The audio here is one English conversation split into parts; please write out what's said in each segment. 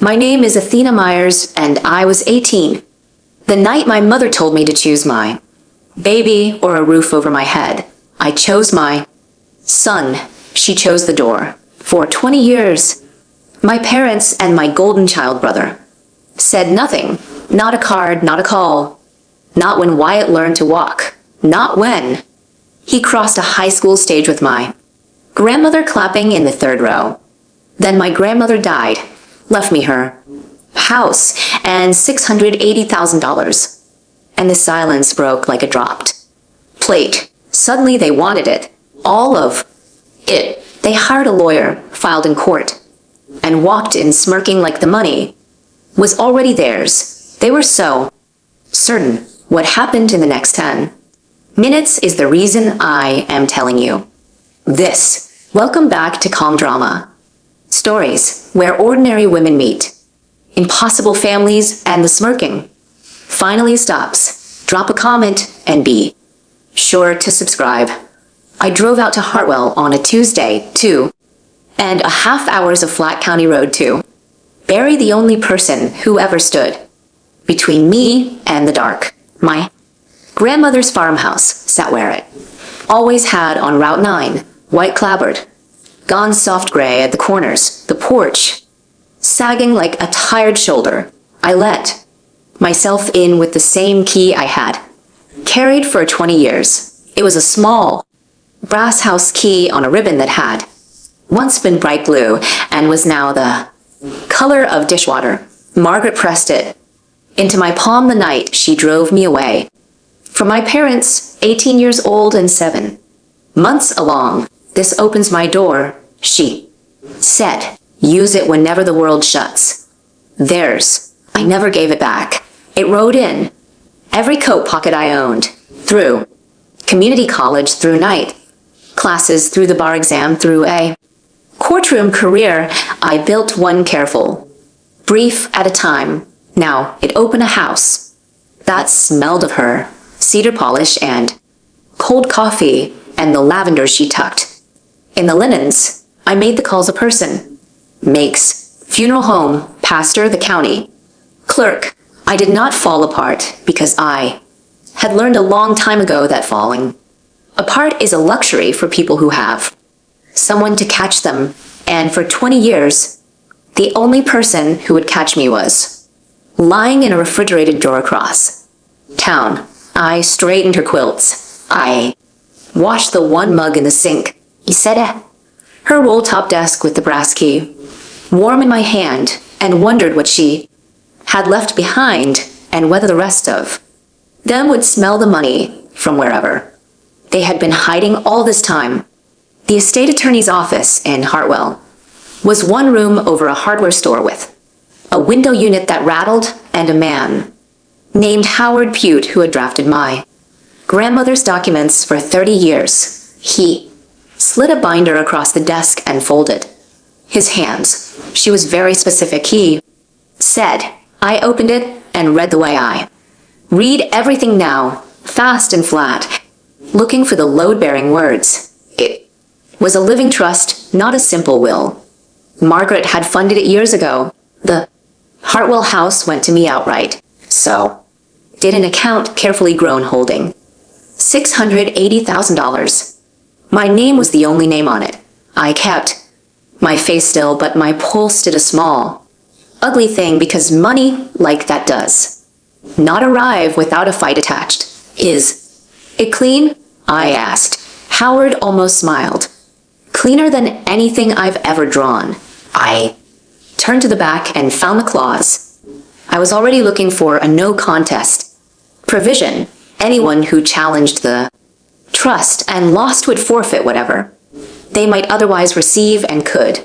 My name is Athena Myers, and I was 18. The night my mother told me to choose my baby or a roof over my head, I chose my son. She chose the door. For 20 years, my parents and my golden child brother said nothing. Not a card, not a call. Not when Wyatt learned to walk. Not when he crossed a high school stage with my grandmother clapping in the third row. Then my grandmother died, left me her house and $680,000. And the silence broke like a dropped plate. Suddenly they wanted it. All of it. They hired a lawyer, filed in court, and walked in smirking like the money was already theirs. They were so certain. What happened in the next 10 minutes is the reason I am telling you this. Welcome back to Calm Drama. Stories where ordinary women meet, impossible families, and the smirking finally stops. Drop a comment and be sure to subscribe. I drove out to Hartwell on a Tuesday, 2.5 hours of flat county road to bury the only person who ever stood between me and the dark. My grandmother's farmhouse sat where it always had on Route 9, white clapboard, gone soft gray at the corners, the porch sagging like a tired shoulder. I let myself in with the same key I had carried for 20 years. It was a small brass house key on a ribbon that had once been bright blue and was now the color of dishwater. Margaret pressed it into my palm the night she drove me away from my parents, 18 years old and 7 months along. This opens my door, she said. Use it whenever the world shuts. Theirs. I never gave it back. It rode in every coat pocket I owned, through community college, through night classes, through the bar exam, through a courtroom career. I built one careful, brief at a time. Now it opened a house that smelled of her, cedar polish and cold coffee and the lavender she tucked in the linens. I made the calls a person makes. Funeral home, pastor, the county clerk. I did not fall apart because I had learned a long time ago that falling apart is a luxury for people who have someone to catch them. And for 20 years, the only person who would catch me was lying in a refrigerated drawer across town. I straightened her quilts. I washed the one mug in the sink. He said her roll-top desk with the brass key warm in my hand, and wondered what she had left behind and whether the rest of them would smell the money from wherever they had been hiding all this time. The estate attorney's office in Hartwell was one room over a hardware store with a window unit that rattled and a man named Howard Pute who had drafted my grandmother's documents for 30 years. He slid a binder across the desk and folded his hands. She was very specific. He said, I opened it and read the way I read everything now, fast and flat, looking for the load-bearing words. It was a living trust, not a simple will. Margaret had funded it years ago. The Hartwell house went to me outright. So did an account carefully grown holding $680,000. My name was the only name on it. I kept my face still, but my pulse did a small, ugly thing because money like that does not arrive without a fight attached. Is it clean? I asked. Howard almost smiled. Cleaner than anything I've ever drawn. I turned to the back and found the clause. I was already looking for a no contest provision. Anyone who challenged the trust and lost would forfeit whatever they might otherwise receive and could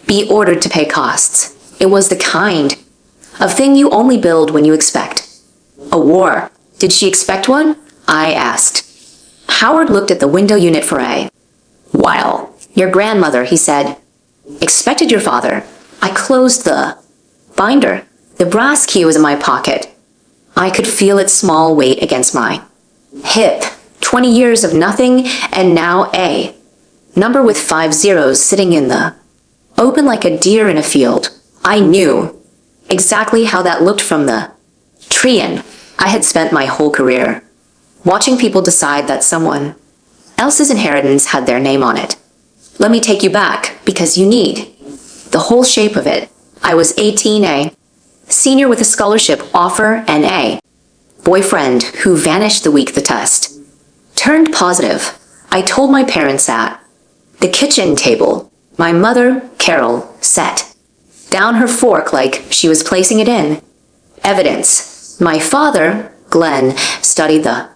be ordered to pay costs. It was the kind of thing you only build when you expect a war. Did she expect one? I asked. Howard looked at the window unit for a while. Your grandmother, he said, expected your father. I closed the binder. The brass key was in my pocket. I could feel its small weight against my hip. 20 years of nothing, and now a number with 5 zeros sitting in the open like a deer in a field. I knew exactly how that looked from the tree in. I had spent my whole career watching people decide that someone else's inheritance had their name on it. Let me take you back, because you need the whole shape of it. I was 18A, senior with a scholarship offer, and a boyfriend who vanished the week the test turned positive. I told my parents at the kitchen table. My mother, Carol, set down her fork like she was placing it in evidence. My father, Glenn, studied the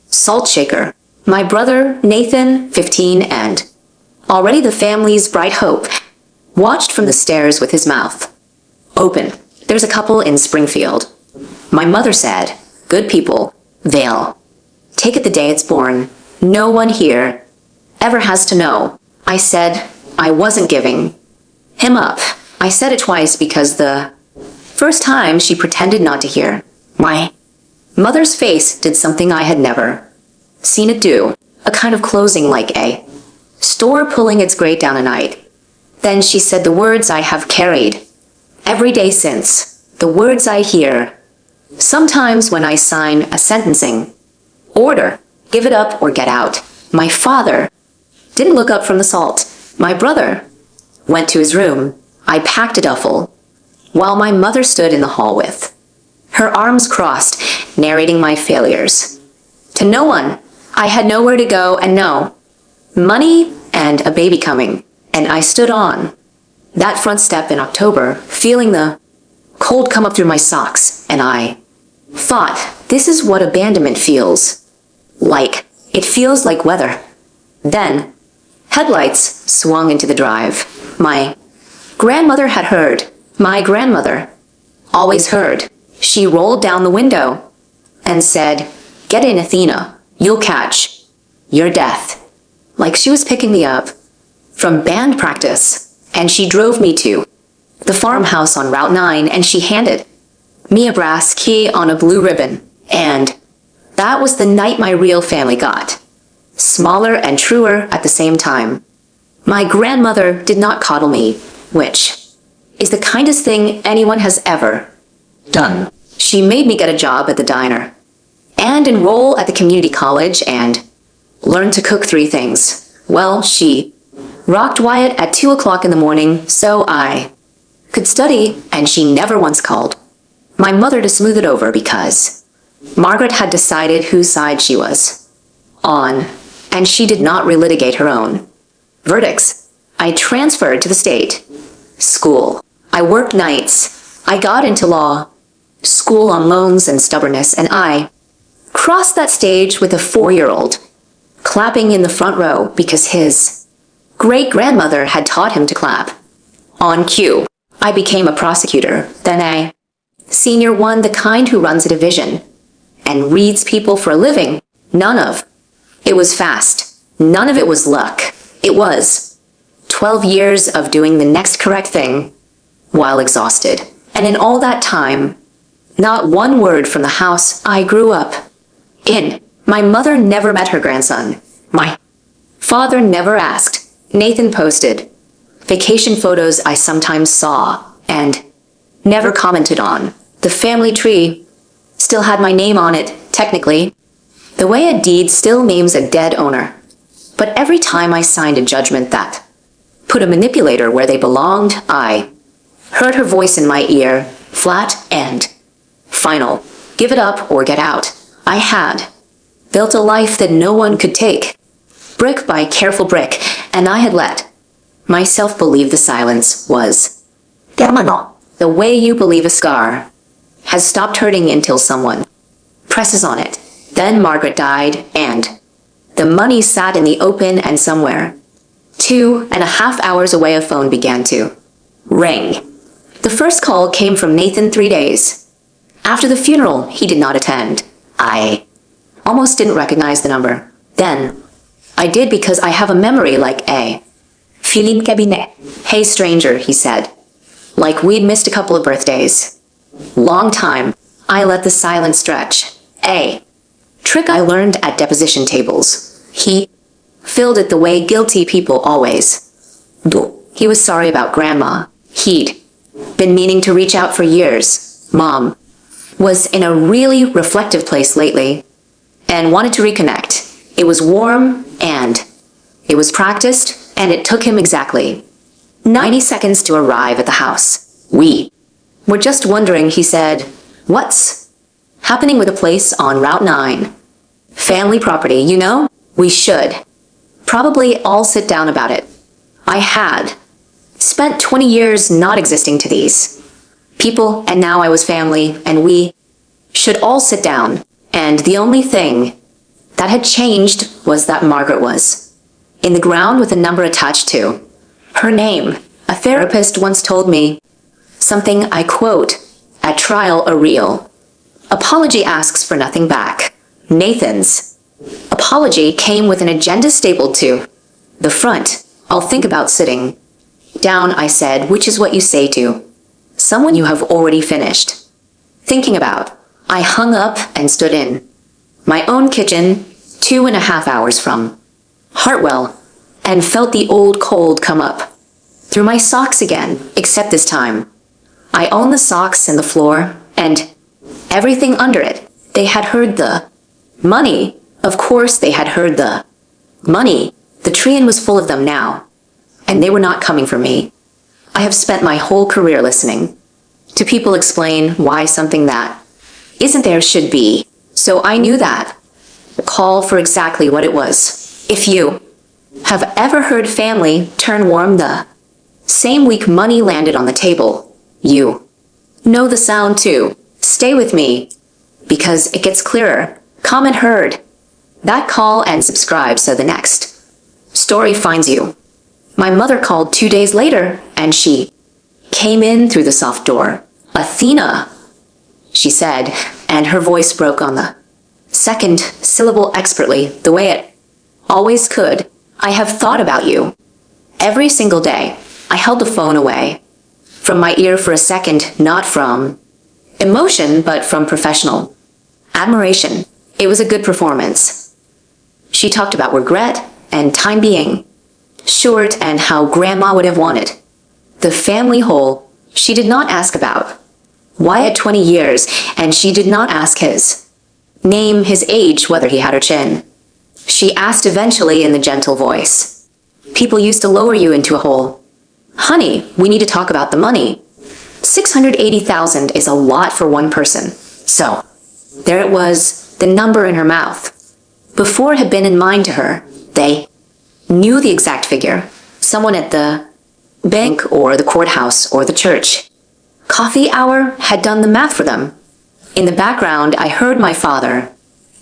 salt shaker. My brother, Nathan, 15, and already the family's bright hope, watched from the stairs with his mouth open. There's a couple in Springfield. My mother said, good people, they'll take it the day it's born. No one here ever has to know. I said I wasn't giving him up. I said it twice because the first time she pretended not to hear. My mother's face did something I had never seen it do, a kind of closing like a store pulling its grate down a night. Then she said the words I have carried every day since, the words I hear sometimes when I sign a sentencing order, give it up or get out. My father didn't look up from the salt. My brother went to his room. I packed a duffel, while my mother stood in the hall with her arms crossed, narrating my failures. To no one, I had nowhere to go and no money and a baby coming. And I stood on that front step in October, feeling the cold come up through my socks, and I thought, this is what abandonment feels like. It feels like weather. Then, headlights swung into the drive. My grandmother had heard. My grandmother always heard. She rolled down the window and said, get in, Athena. You'll catch your death. Like she was picking me up from band practice, and she drove me to the farmhouse on Route 9, and she handed me a brass key on a blue ribbon. And that was the night my real family got smaller and truer at the same time. My grandmother did not coddle me, which is the kindest thing anyone has ever done. She made me get a job at the diner and enroll at the community college and learn to cook 3 things. Well, she rocked Wyatt at 2 o'clock in the morning so I could study, and she never once called my mother to smooth it over because Margaret had decided whose side she was on, and she did not relitigate her own verdicts. I transferred to the state school. I worked nights. I got into law school on loans and stubbornness, and I crossed that stage with a 4-year-old clapping in the front row because his great-grandmother had taught him to clap on cue. I became a prosecutor, then a senior one, the kind who runs a division and reads people for a living. None of it was fast. None of it was luck. It was 12 years of doing the next correct thing while exhausted. And in all that time, not one word from the house I grew up in. My mother never met her grandson. My father never asked. Nathan posted vacation photos I sometimes saw and never commented on. The family tree still had my name on it, technically, the way a deed still names a dead owner. But every time I signed a judgment that put a manipulator where they belonged, I heard her voice in my ear, flat and final. Give it up or get out. I had built a life that no one could take, brick by careful brick, and I had let myself believe the silence was terminal. The way you believe a scar has stopped hurting until someone presses on it. Then Margaret died, and the money sat in the open, and somewhere 2.5 hours away a phone began to ring. The first call came from Nathan 3 days after the funeral he did not attend. I almost didn't recognize the number. Then I did because I have a memory like a filim cabinet. Hey stranger, he said, like we'd missed a couple of birthdays. Long time. I let the silence stretch. A trick I learned at deposition tables. He filled it the way guilty people always do. He was sorry about Grandma. He'd Been meaning to reach out for years. Mom was in a really reflective place lately and wanted to reconnect. It was warm and it was practiced, and it took him exactly 90 seconds to arrive at the house. We were just wondering, he said, what's happening with a place on Route 9? Family property, you know? We should probably all sit down about it. I had spent 20 years not existing to these people, and now I was family, and we should all sit down. And the only thing that had changed was that Margaret was in the ground with a number attached to her name. A therapist once told me something I quote, "At trial, a real apology asks for nothing back." Nathan's apology came with an agenda stapled to the front. "I'll think about sitting down," I said, which is what you say to someone you have already finished thinking about. I hung up and stood in my own kitchen 2.5 hours from Hartwell and felt the old cold come up through my socks again, except this time I owned the socks and the floor and everything under it. They had heard the money. Of course they had heard the money. The Trian was full of them now, and they were not coming for me. I have spent my whole career listening to people explain why something that isn't there should be. So I knew that call for exactly what it was. If you have ever heard family turn warm the same week money landed on the table, you know the sound too. Stay with me, because it gets clearer. Comment heard that call and subscribe so the next story finds you. My mother called 2 days later, and she came in through the soft door. "Athena," she said, and her voice broke on the second syllable expertly, the way it always could. "I have thought about you every single day." I held the phone away from my ear for a second, not from emotion, but from professional admiration. It was a good performance. She talked about regret and time being short and how Grandma would have wanted the family whole. She did not ask about why at 20 years, and she did not ask his name, his age, whether he had a chin. She asked eventually in the gentle voice, "People used to lower you into a hole. Honey, we need to talk about the money. 680,000 is a lot for one person." So there it was, the number in her mouth. Before it had been in mine to her. They knew the exact figure. Someone at the bank or the courthouse or the church coffee hour had done the math for them. In the background, I heard my father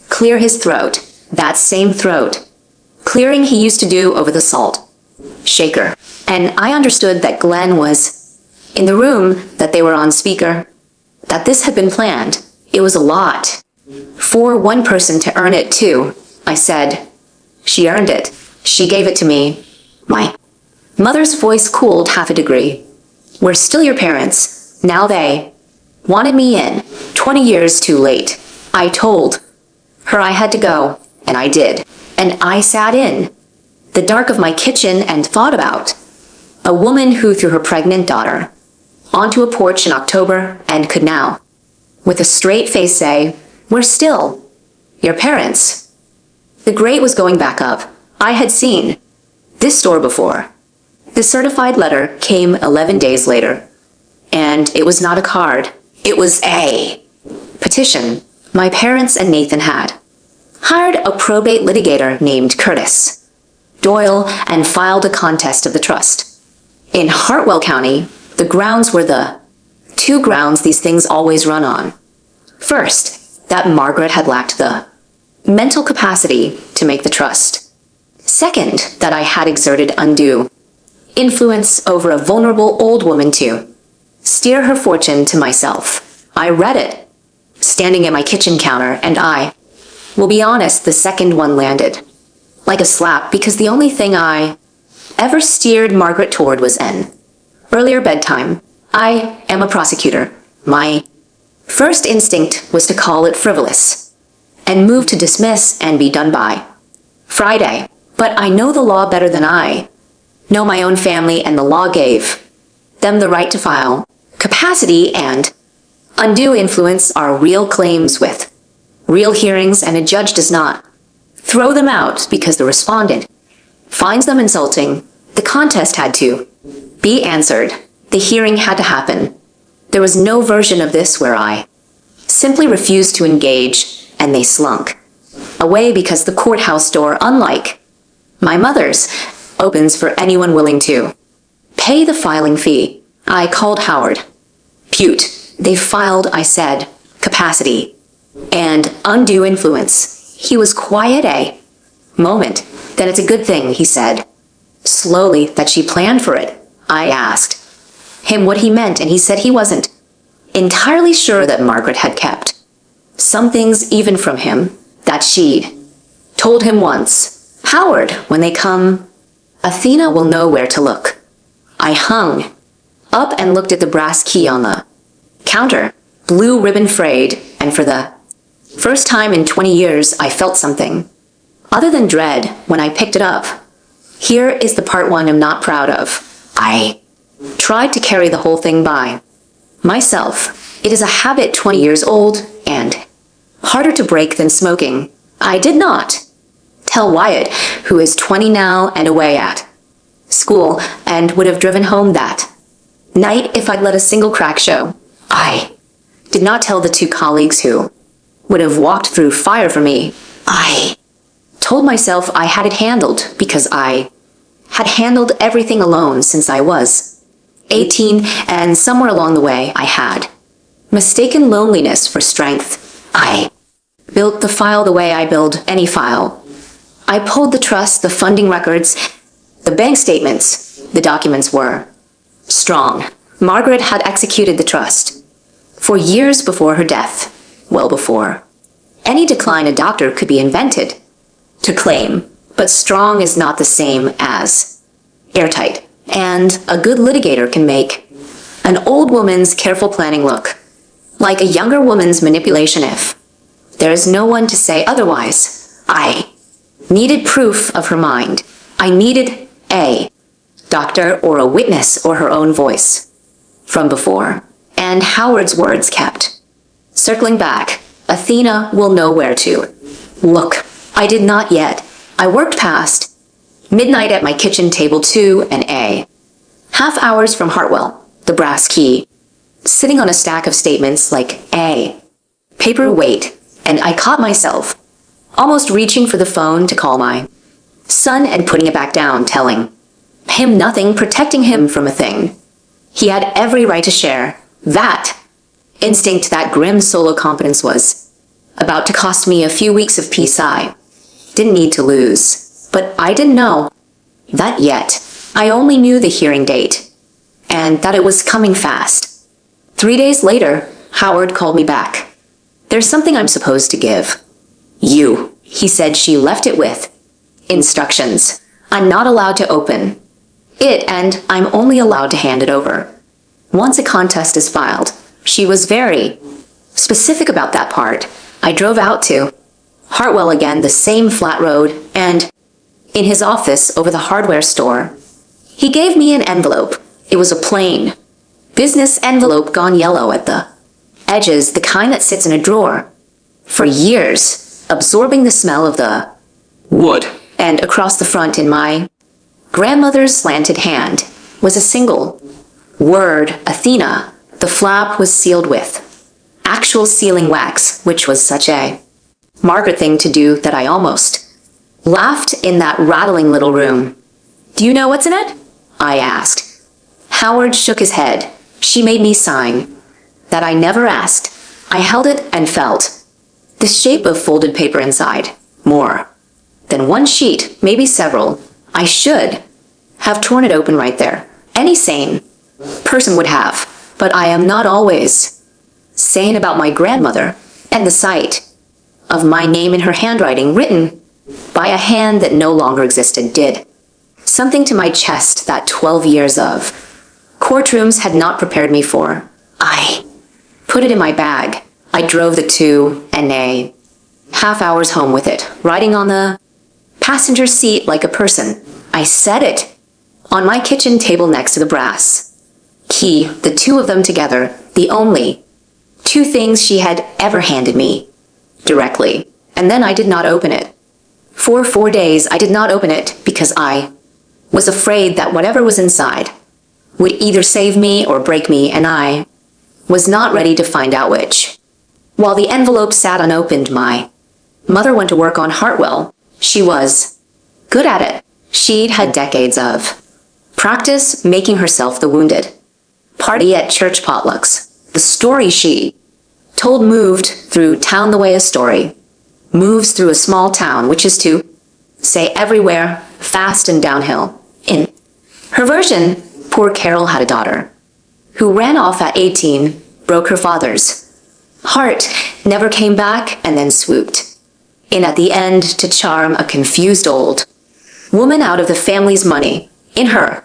clear his throat, that same throat clearing he used to do over the salt shaker. And I understood that Glenn was in the room, that they were on speaker, that this had been planned. It was a lot for one person to earn it too. I said, "She earned it. She gave it to me." My mother's voice cooled half a degree. "We're still your parents. Now they wanted me in 20 years too late." I told her I had to go, and I did. And I sat in the dark of my kitchen and thought about a woman who threw her pregnant daughter onto a porch in October and could now, with a straight face, say, "We're still your parents." The grate was going back up. I had seen this store before. The certified letter came 11 days later, and it was not a card. It was a petition. My parents and Nathan had hired a probate litigator named Curtis Doyle and filed a contest of the trust. In Hartwell County, the grounds were the two grounds these things always run on. First, that Margaret had lacked the mental capacity to make the trust. Second, that I had exerted undue influence over a vulnerable old woman to steer her fortune to myself. I read it, standing at my kitchen counter, and I will be honest, the second one landed like a slap, because the only thing I ever steered Margaret toward was an earlier bedtime. I am a prosecutor. My first instinct was to call it frivolous and move to dismiss and be done by Friday. But I know the law better than I know my own family, and the law gave them the right to file Capacity and undue influence are real claims with real hearings, and a judge does not throw them out because the respondent finds them insulting. The contest had to be answered. The hearing had to happen. There was no version of this where I simply refused to engage, and they slunk away because the courthouse door, unlike my mother's, opens for anyone willing to pay the filing fee. I called Howard. Pute. They filed, I said, capacity and undue influence. He was quiet a moment. Then it's a good thing, he said. Slowly, that she planned for it. I asked him what he meant, and he said he wasn't entirely sure that Margaret had kept some things even from him that she'd told him once. Howard, when they come, Athena will know where to look. I hung up and looked at the brass key on the counter, blue ribbon frayed, and for the first time in 20 years, I felt something other than dread when I picked it up. Here is the part one I'm not proud of. I tried to carry the whole thing by myself. It is a habit 20 years old and harder to break than smoking. I did not tell Wyatt, who is 20 now and away at school, and would have driven home that night if I'd let a single crack show. I did not tell the two colleagues who would have walked through fire for me. I told myself I had it handled because I had handled everything alone since I was 18, and somewhere along the way I had mistaken loneliness for strength. I built the file the way I build any file. I pulled the trust, the funding records, the bank statements. The documents were strong. Margaret had executed the trust for years before her death, well before any decline a doctor could be invented to claim, but strong is not the same as airtight, and a good litigator can make an old woman's careful planning look like a younger woman's manipulation if there is no one to say otherwise. I needed proof of her mind. I needed a doctor or a witness or her own voice from before, and Howard's words kept circling back. Athena will know where to look. I did not yet. I worked past midnight at my kitchen table 2 and a half hours from Hartwell, the brass key, sitting on a stack of statements like a paperweight, and I caught myself almost reaching for the phone to call my son and putting it back down, telling him nothing, protecting him from a thing he had every right to share. That instinct, that grim solo competence was about to cost me a few weeks of peace I didn't need to lose. But I didn't know that yet. I only knew the hearing date, and that it was coming fast. 3 days later, Howard called me back. There's something I'm supposed to give you, he said. She left it with instructions. I'm not allowed to open it, and I'm only allowed to hand it over once a contest is filed. She was very specific about that part. I drove out to Hartwell again, the same flat road, and in his office over the hardware store, he gave me an envelope. It was a plain business envelope, gone yellow at the edges, the kind that sits in a drawer for years, absorbing the smell of the wood. And across the front, in my grandmother's slanted hand, was a single word, Athena. The flap was sealed with actual sealing wax, which was such a Margaret thing to do that I almost laughed in that rattling little room. Do you know what's in it? I asked. Howard shook his head. She made me sign that I never asked. I held it and felt the shape of folded paper inside. More than one sheet, maybe several. I should have torn it open right there. Any sane person would have. But I am not always sane about my grandmother, and the sight of my name in her handwriting, written by a hand that no longer existed, did something to my chest that 12 years of courtrooms had not prepared me for. I put it in my bag. I drove the 2.5 hours home with it, riding on the passenger seat like a person. I set it on my kitchen table next to the brass Key, the two of them together, the only two things she had ever handed me. Directly. And then I did not open it. For 4 days I did not open it because I was afraid that whatever was inside would either save me or break me, and I was not ready to find out which. While the envelope sat unopened, my mother went to work on Hartwell. She was good at it. She'd had decades of practice making herself the wounded. Party at church potlucks. The story she told moved through town the way a story moves through a small town, which is to say everywhere, fast and downhill. In her version, poor Carol had a daughter who ran off at 18, broke her father's heart, never came back, and then swooped in at the end to charm a confused old woman out of the family's money. In her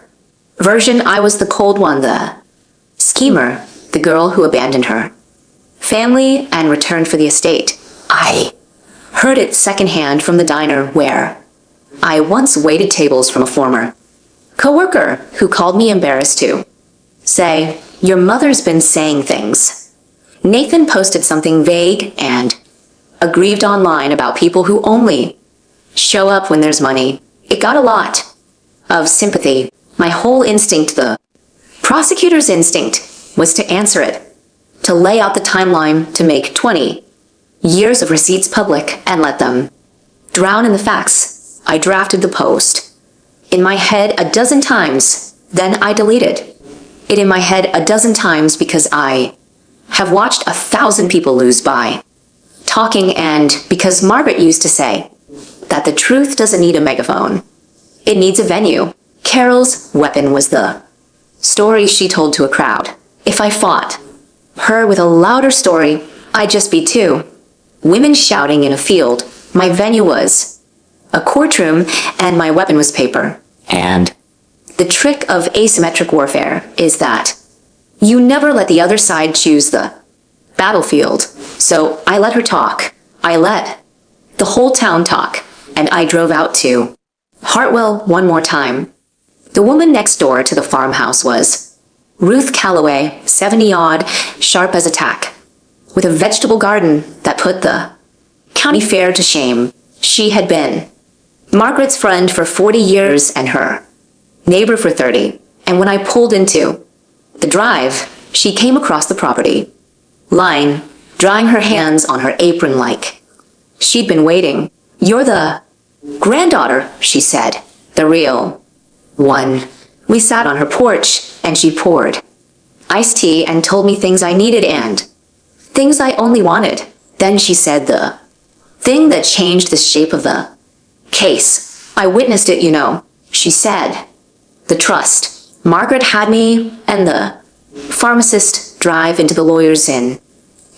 version, I was the cold one, the schemer, the girl who abandoned her family and returned for the estate. I heard it secondhand from the diner where I once waited tables from a former coworker who called me embarrassed to say, "Your mother's been saying things." Nathan posted something vague and aggrieved online about people who only show up when there's money. It got a lot of sympathy. My whole instinct, the prosecutor's instinct, was to answer it, to lay out the timeline, to make 20 years of receipts public and let them drown in the facts. I drafted the post in my head a dozen times, then I deleted it in my head a dozen times because I have watched 1,000 people lose by talking, and because Margaret used to say that the truth doesn't need a megaphone. It needs a venue. Carol's weapon was the story she told to a crowd. If I fought her with a louder story, I'd just be two women shouting in a field. My venue was a courtroom, and my weapon was paper. And the trick of asymmetric warfare is that you never let the other side choose the battlefield. So I let her talk. I let the whole town talk, and I drove out to Hartwell one more time. The woman next door to the farmhouse was Ruth Calloway, 70-odd, sharp as a tack, with a vegetable garden that put the county fair to shame. She had been Margaret's friend for 40 years and her neighbor for 30, and when I pulled into the drive, she came across the property line, drying her hands on her apron like she'd been waiting. "You're the granddaughter," she said, "the real one." We sat on her porch, and she poured iced tea and told me things I needed and things I only wanted. Then she said the thing that changed the shape of the case. I witnessed it, you know, she said. The trust. Margaret had me and the pharmacist drive into the lawyers in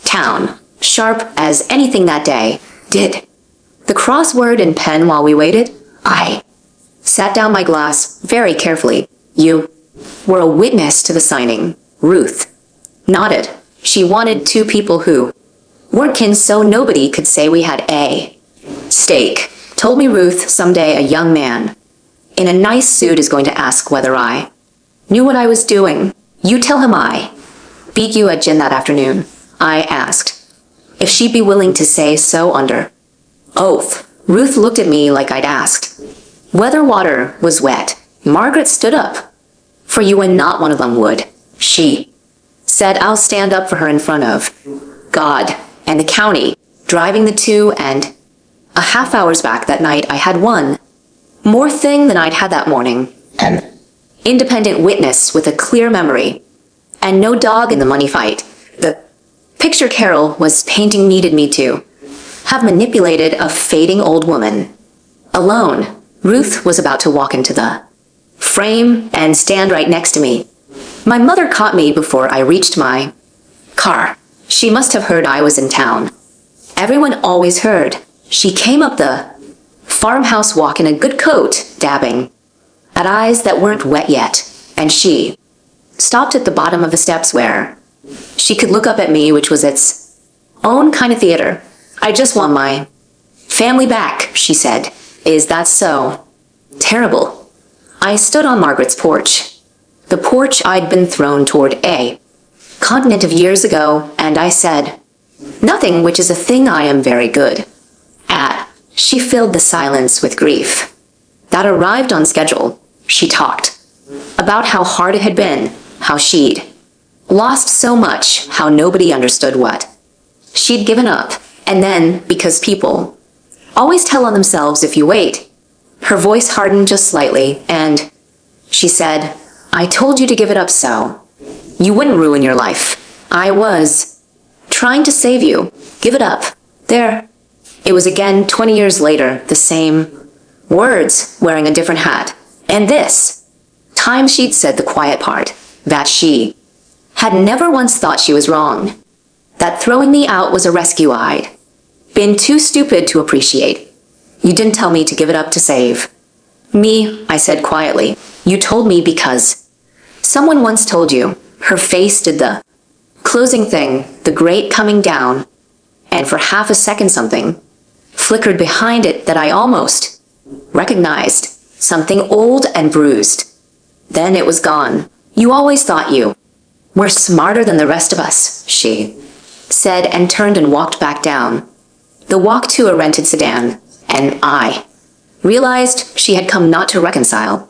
town, sharp as anything that day. Did the crossword and pen while we waited. I sat down my glass very carefully. "You were a witness to the signing." Ruth nodded. She wanted two people who weren't kin so nobody could say we had a stake. Told me Ruth, someday a young man in a nice suit is going to ask whether I knew what I was doing. "You tell him I beat you at gin that afternoon." I asked if she'd be willing to say so under oath. Ruth looked at me like I'd asked whether water was wet. Margaret stood up for you, and not one of them would. She said I'll stand up for her in front of God and the county. Driving the 2.5 hours back that night, I had one more thing than I'd had that morning. An independent witness with a clear memory, and no dog in the money fight. The picture Carol was painting needed me to have manipulated a fading old woman. Alone, Ruth was about to walk into the frame and stand right next to me. My mother caught me before I reached my car. She must have heard I was in town. Everyone always heard. She came up the farmhouse walk in a good coat, dabbing at eyes that weren't wet yet, and she stopped at the bottom of the steps where she could look up at me, which was its own kind of theater. "I just want my family back," she said. "Is that so?" "Terrible." I stood on Margaret's porch. the porch I'd been thrown toward a continent of years ago, and I said, "Nothing, which is a thing I am very good at." She filled the silence with grief. That arrived on schedule. She talked about how hard it had been, how she'd lost so much, how nobody understood what she'd given up, and then, because people always tell on themselves if you wait, her voice hardened just slightly, and she said, "I told you to give it up so you wouldn't ruin your life. I was trying to save you. Give it up." There. It was again 20 years later, the same words, wearing a different hat. And this time she'd said the quiet part, that she had never once thought she was wrong. That throwing me out was a rescue I'd been too stupid to appreciate. "You didn't tell me to give it up to save me," I said quietly. "You told me because someone once told you." Her face did the closing thing, the great coming down, and for half a second something flickered behind it that I almost recognized, something old and bruised. Then it was gone. "You always thought you were smarter than the rest of us," she said, and turned and walked back down the walk to a rented sedan, and I realized she had come not to reconcile,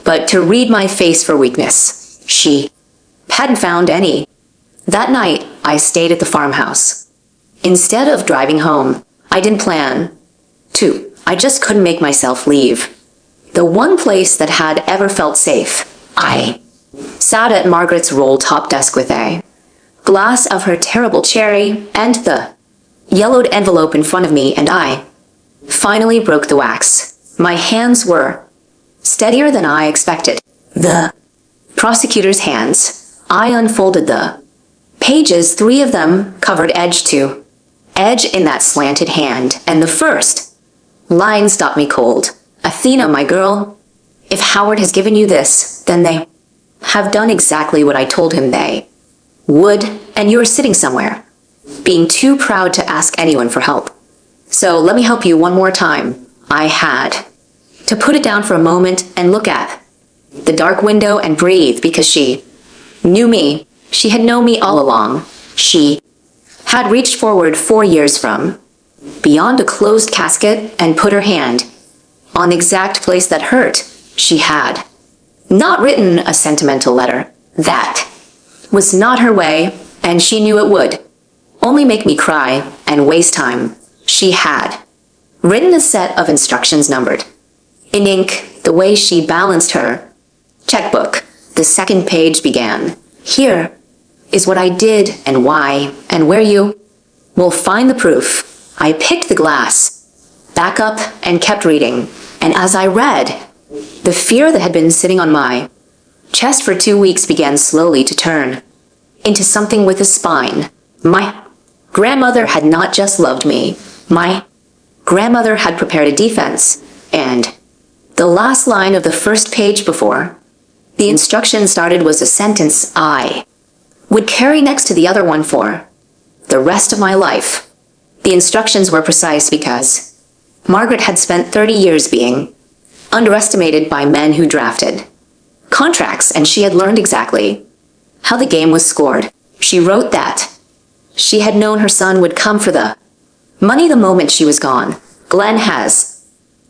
but to read my face for weakness. She hadn't found any. That night, I stayed at the farmhouse. Instead of driving home, I didn't plan to. I just couldn't make myself leave. The one place that had ever felt safe. I sat at Margaret's roll-top desk with a glass of her terrible cherry and the yellowed envelope in front of me, and I finally broke the wax. My hands were steadier than I expected. The prosecutor's hands. I unfolded the pages, 3 of them covered edge to edge in that slanted hand, and the first line stopped me cold. "Athena, my girl, if Howard has given you this, then they have done exactly what I told him they would, and you're sitting somewhere, being too proud to ask anyone for help. So let me help you one more time." I had to put it down for a moment and look at the dark window and breathe, because she knew me. She had known me all along. She had reached forward 4 years from beyond a closed casket and put her hand on the exact place that hurt. She had not written a sentimental letter. That was not her way, and she knew it would only make me cry and waste time. She had written a set of instructions numbered in ink, the way she balanced her checkbook. The second page began, "Here is what I did and why and where you will find the proof." I picked the glass back up and kept reading, and as I read, the fear that had been sitting on my chest for 2 weeks began slowly to turn into something with a spine. My grandmother had not just loved me. My grandmother had prepared a defense, and the last line of the first page before the instruction started was a sentence I would carry next to the other one for the rest of my life. The instructions were precise because Margaret had spent 30 years being underestimated by men who drafted contracts, and she had learned exactly how the game was scored. She wrote that she had known her son would come for the money the moment she was gone. "Glenn has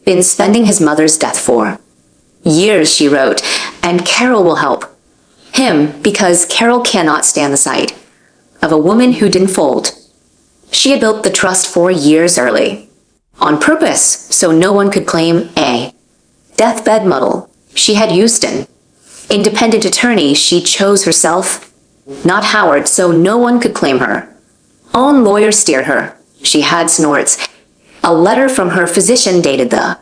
been spending his mother's death for years," she wrote, "and Carol will help him because Carol cannot stand the sight of a woman who didn't fold." She had built the trust 4 years early, on purpose, so no one could claim a deathbed muddle. She had used an independent attorney. She chose herself, not Howard, so no one could claim her own lawyer steered her. She had snorts. A letter from her physician dated the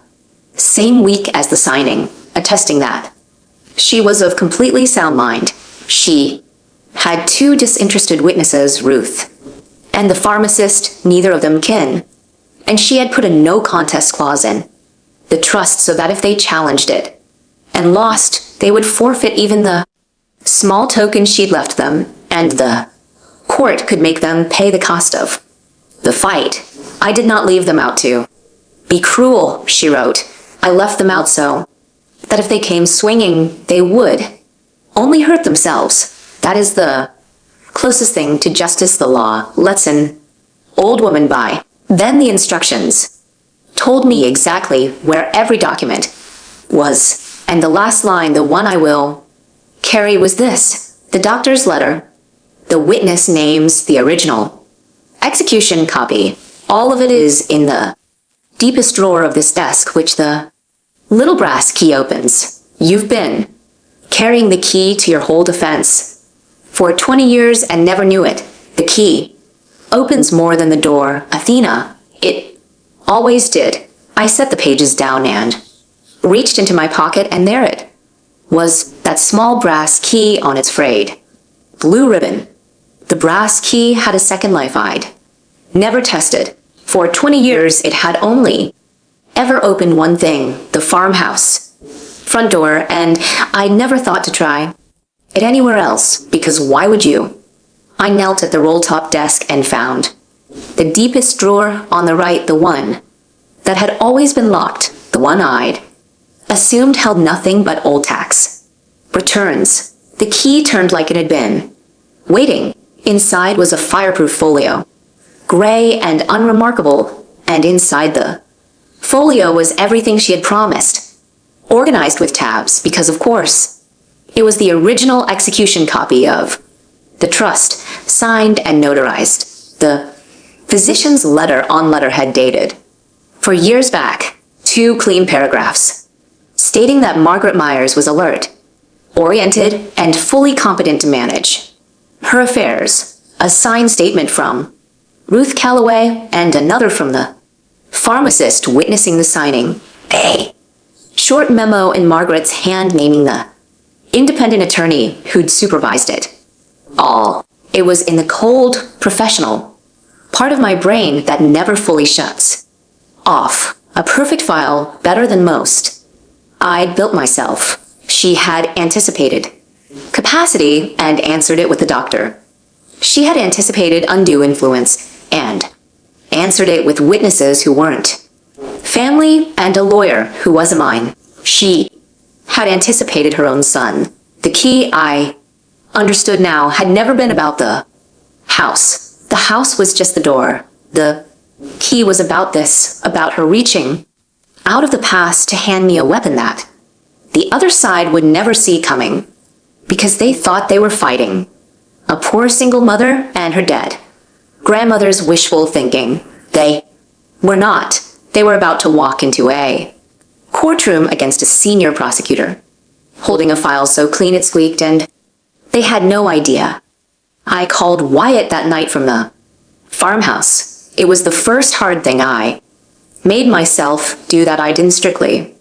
same week as the signing, attesting that she was of completely sound mind. She had 2 disinterested witnesses, Ruth and the pharmacist, neither of them kin, and she had put a no contest clause in the trust so that if they challenged it and lost, they would forfeit even the small token she'd left them, and the court could make them pay the cost of the fight. I did not leave them out to be cruel, she wrote. I left them out so that if they came swinging, they would only hurt themselves. That is the closest thing to justice the law lets an old woman by. Then the instructions told me exactly where every document was, and the last line, the one I will carry, was this: the doctor's letter, the witness names, the original execution copy. All of it is in the deepest drawer of this desk, which the little brass key opens. You've been carrying the key to your whole defense for 20 years and never knew it. The key opens more than the door, Athena. It always did. I set the pages down and reached into my pocket, and there it was, that small brass key on its frayed blue ribbon. The brass key had a second life I'd never tested. For 20 years it had only ever opened one thing, the farmhouse front door, and I never thought to try it anywhere else, because why would you? I knelt at the roll-top desk and found the deepest drawer on the right, the one that had always been locked, the one I'd assumed held nothing but old tax returns. The key turned like it had been waiting. Inside was a fireproof folio, gray and unremarkable, and inside the folio was everything she had promised, organized with tabs, because of course it was the original execution copy of the trust, signed and notarized. The physician's letter on letterhead dated for years back, 2 clean paragraphs stating that Margaret Myers was alert, oriented, and fully competent to manage her affairs. A signed statement from Ruth Calloway and another from the pharmacist witnessing the signing. A short memo in Margaret's hand naming the independent attorney who'd supervised it. All. It was in the cold, professional part of my brain that never fully shuts off. A perfect file, better than most I'd built myself. She had anticipated capacity and answered it with the doctor. She had anticipated undue influence and answered it with witnesses who weren't family and a lawyer who wasn't mine. She had anticipated her own son. The key, I understood now, had never been about the house. The house was just the door. The key was about this, about her reaching out of the past to hand me a weapon that the other side would never see coming, because they thought they were fighting a poor single mother and her dead grandmother's wishful thinking. They were not. They were about to walk into a courtroom against a senior prosecutor, holding a file so clean it squeaked, and they had no idea. I called Wyatt that night from the farmhouse. It was the first hard thing I made myself do that I didn't strictly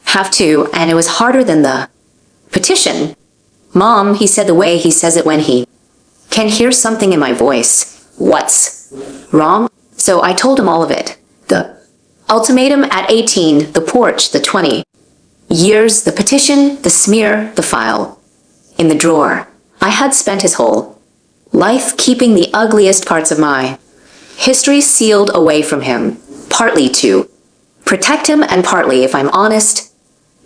have to, and it was harder than the petition. Mom, he said the way he says it when he can hear something in my voice. What's wrong? So I told him all of it. The ultimatum at 18, the porch, the 20 years, the petition, the smear, the file in the drawer. I had spent his whole life keeping the ugliest parts of my history sealed away from him, partly to protect him and partly, if I'm honest,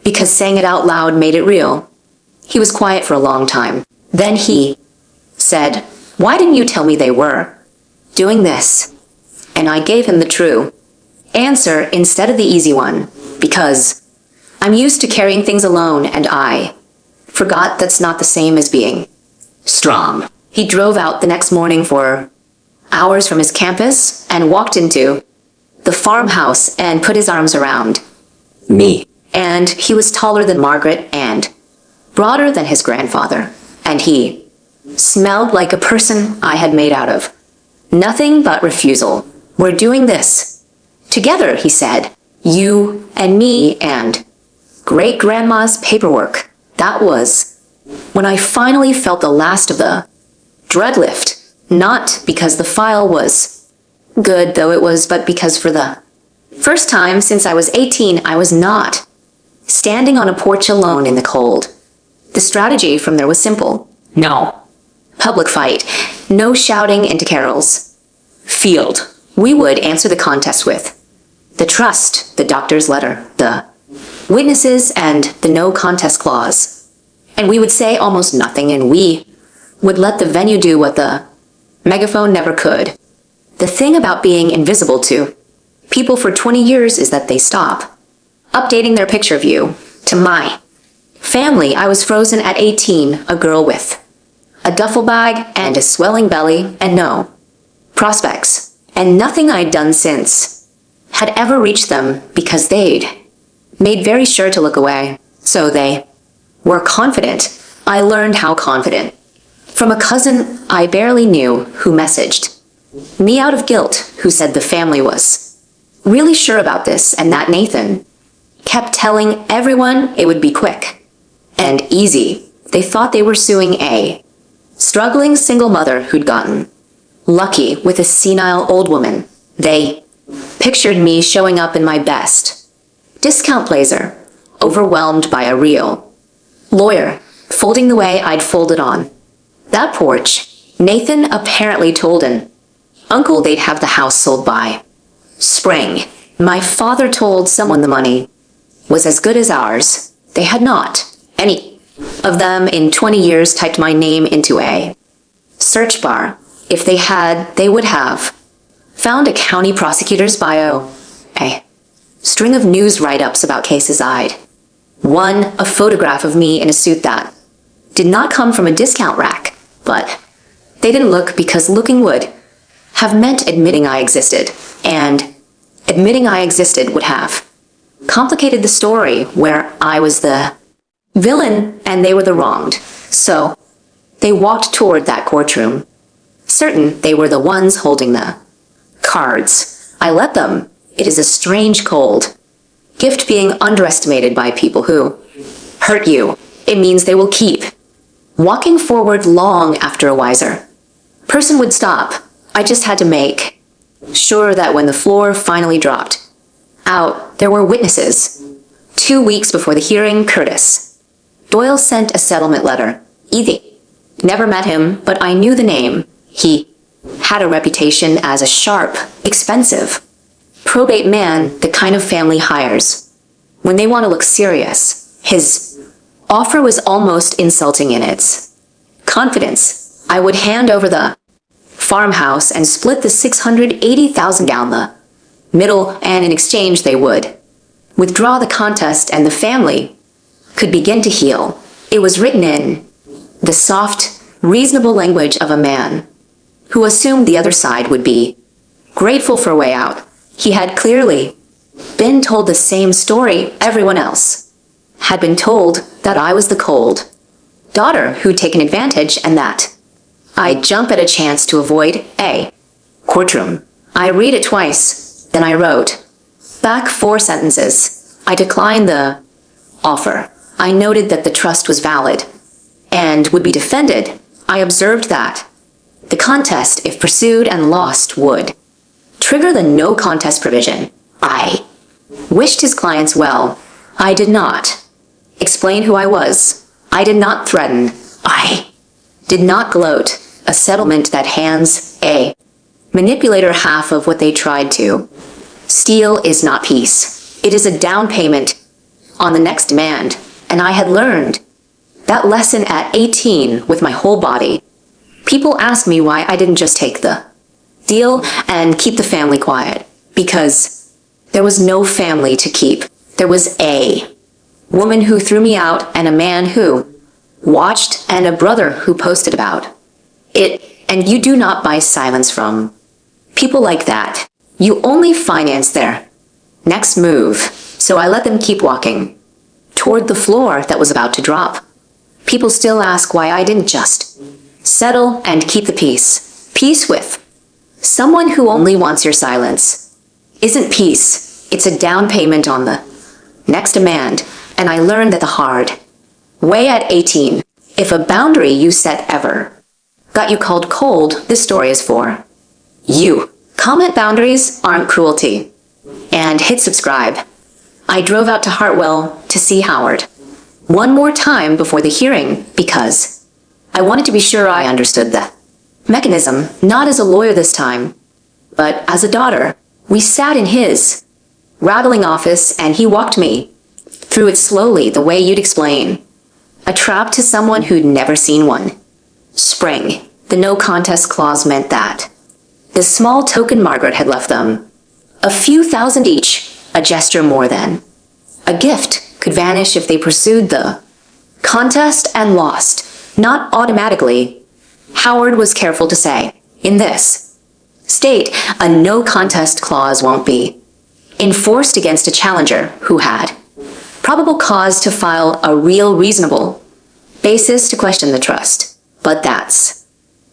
because saying it out loud made it real. He was quiet for a long time. Then he said, "Why didn't you tell me they were doing this?" And I gave him the true answer instead of the easy one, because I'm used to carrying things alone, and I forgot that's not the same as being strong. He drove out the next morning for hours from his campus and walked into the farmhouse and put his arms around me. And he was taller than Margaret and broader than his grandfather. And he smelled like a person I had made out of nothing but refusal. "We're doing this together," he said. "You and me and great-grandma's paperwork." That was when I finally felt the last of the dread lift. Not because the file was good, though it was, but because for the first time since I was 18, I was not standing on a porch alone in the cold. The strategy from there was simple. No public fight. No shouting into Carol's field. We would answer the contest with the trust, the doctor's letter, the witnesses, and the no contest clause. And we would say almost nothing, and we would let the venue do what the megaphone never could. The thing about being invisible to people for 20 years is that they stop updating their picture of you. To my family, I was frozen at 18, a girl with a duffel bag and a swelling belly and no prospects. And nothing I'd done since had ever reached them because they'd made very sure to look away. So they were confident. I learned how confident from a cousin I barely knew who messaged me out of guilt, who said the family was really sure about this and that Nathan kept telling everyone it would be quick and easy. They thought they were suing a struggling single mother who'd gotten lucky with a senile old woman. They pictured me showing up in my best discount blazer, overwhelmed by a real lawyer, folding the way I'd folded on that porch. Nathan apparently told an uncle they'd have the house sold by spring. My father told someone the money was as good as ours. They had not, any of them in 20 years, typed my name into a search bar. If they had, they would have found a county prosecutor's bio, a string of news write-ups about cases I'd won, a photograph of me in a suit that did not come from a discount rack, but they didn't look because looking would have meant admitting I existed, and admitting I existed would have complicated the story where I was the villain and they were the wronged. So they walked toward that courtroom, certain they were the ones holding the cards. I let them. It is a strange cold gift being underestimated by people who hurt you. It means they will keep walking forward long after a wiser person would stop. I just had to make sure that when the floor finally dropped out, there were witnesses. 2 weeks before the hearing, Curtis Doyle sent a settlement letter. Evie. Never met him, but I knew the name. He had a reputation as a sharp, expensive probate man, the kind of family hires when they want to look serious. His offer was almost insulting in its confidence. I would hand over the farmhouse and split the $680,000 down the middle, and in exchange they would withdraw the contest and the family could begin to heal. It was written in the soft, reasonable language of a man who assumed the other side would be grateful for a way out. He had clearly been told the same story everyone else had been told, that I was the cold daughter who'd taken advantage and that I'd jump at a chance to avoid a courtroom. I read it twice, then I wrote back 4 sentences. I declined the offer. I noted that the trust was valid and would be defended. I observed that the contest, if pursued and lost, would trigger the no contest provision. I wished his clients well. I did not explain who I was. I did not threaten. I did not gloat. A settlement that hands a manipulator half of what they tried to steal is not peace. It is a down payment on the next demand, and I had learned that lesson at 18 with my whole body. People asked me why I didn't just take the deal and keep the family quiet, because there was no family to keep. There was a woman who threw me out and a man who watched and a brother who posted about it, and you do not buy silence from people like that. You only finance their next move. So I let them keep walking toward the floor that was about to drop. People still ask why I didn't just settle and keep the peace. Peace with someone who only wants your silence isn't peace. It's a down payment on the next demand. And I learned that the hard way at 18. If a boundary you set ever got you called cold, this story is for you. Comment boundaries aren't cruelty. And hit subscribe. I drove out to Hartwell to see Howard one more time before the hearing because I wanted to be sure I understood the mechanism, not as a lawyer this time, but as a daughter. We sat in his rattling office and he walked me through it slowly, the way you'd explain A trap to someone who'd never seen one. Spring. The no contest clause meant that. The small token Margaret had left them. A few thousand each, a gesture more than. A gift could vanish if they pursued the contest and lost, not automatically. Howard was careful to say, in this state, a no contest clause won't be enforced against a challenger who had probable cause to file a real reasonable basis to question the trust. But that's